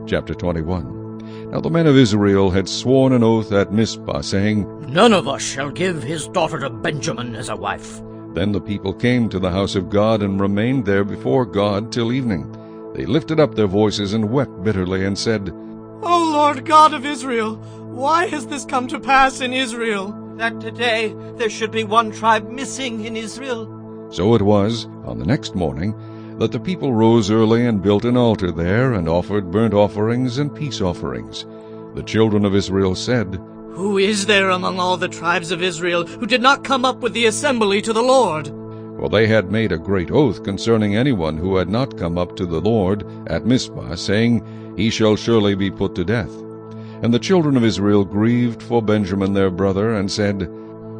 Chapter 21. Now the men of Israel had sworn an oath at Mizpah, saying, "None of us shall give his daughter to Benjamin as a wife." Then the people came to the house of God and remained there before God till evening. They lifted up their voices and wept bitterly and said, O Lord God of Israel, why has this come to pass in Israel, that today there should be one tribe missing in Israel? So it was, on the next morning, that the people rose early and built an altar there, and offered burnt offerings and peace offerings. The children of Israel said, Who is there among all the tribes of Israel who did not come up with the assembly to the Lord? For they had made a great oath concerning anyone who had not come up to the Lord at Mizpah, saying, He shall surely be put to death. And the children of Israel grieved for Benjamin their brother, and said,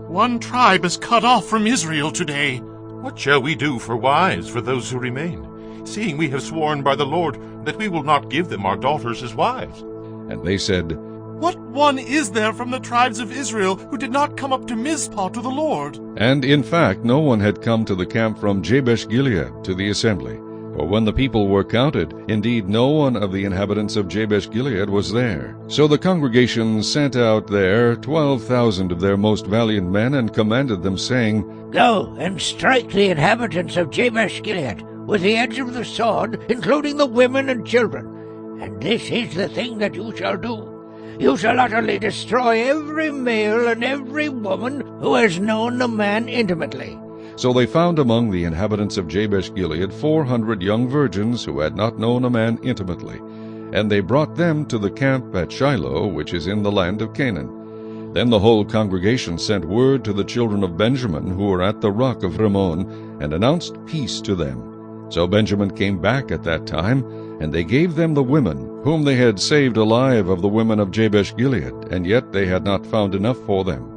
One tribe is cut off from Israel today. What shall we do for wives for those who remain, seeing we have sworn by the Lord that we will not give them our daughters as wives? And they said, What one is there from the tribes of Israel who did not come up to Mizpah to the Lord? And in fact no one had come to the camp from Jabesh-Gilead to the assembly. For when the people were counted, indeed no one of the inhabitants of Jabesh-Gilead was there. So the congregation sent out there 12,000 of their most valiant men, and commanded them, saying, Go and strike the inhabitants of Jabesh-Gilead with the edge of the sword, including the women and children. And this is the thing that you shall do. You shall utterly destroy every male and every woman who has known a man intimately. So they found among the inhabitants of Jabesh-Gilead 400 young virgins who had not known a man intimately. And they brought them to the camp at Shiloh, which is in the land of Canaan. Then the whole congregation sent word to the children of Benjamin, who were at the rock of Rimmon, and announced peace to them. So Benjamin came back at that time, and they gave them the women, whom they had saved alive of the women of Jabesh-Gilead, and yet they had not found enough for them.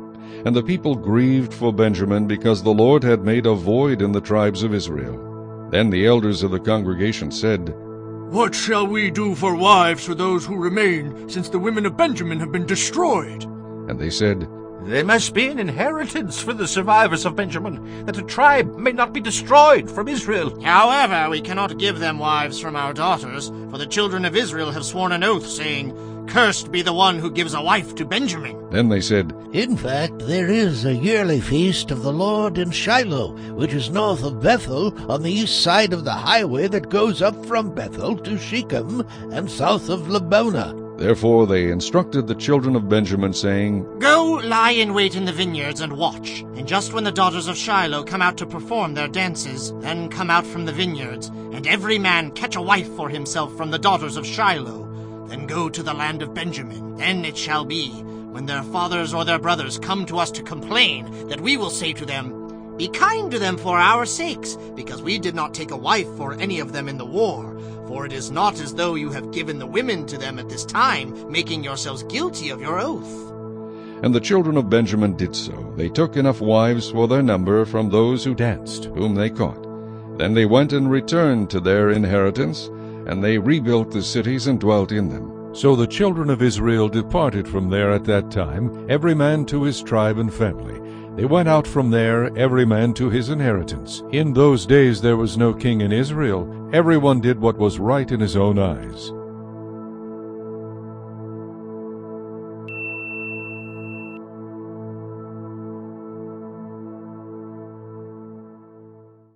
And the people grieved for Benjamin, because the Lord had made a void in the tribes of Israel. Then the elders of the congregation said, What shall we do for wives for those who remain, since the women of Benjamin have been destroyed? And they said, There must be an inheritance for the survivors of Benjamin, that a tribe may not be destroyed from Israel. However, we cannot give them wives from our daughters, for the children of Israel have sworn an oath, saying, Cursed be the one who gives a wife to Benjamin. Then they said, In fact, there is a yearly feast of the Lord in Shiloh, which is north of Bethel, on the east side of the highway that goes up from Bethel to Shechem, and south of Lebonah. Therefore they instructed the children of Benjamin, saying, Go lie in wait in the vineyards and watch. And just when the daughters of Shiloh come out to perform their dances, then come out from the vineyards, and every man catch a wife for himself from the daughters of Shiloh. Then go to the land of Benjamin. Then it shall be, when their fathers or their brothers come to us to complain, that we will say to them, Be kind to them for our sakes, because we did not take a wife for any of them in the war. For it is not as though you have given the women to them at this time, making yourselves guilty of your oath. And the children of Benjamin did so. They took enough wives for their number from those who danced, whom they caught. Then they went and returned to their inheritance, and they rebuilt the cities and dwelt in them. So the children of Israel departed from there at that time, every man to his tribe and family. They went out from there, every man to his inheritance. In those days there was no king in Israel. Everyone did what was right in his own eyes.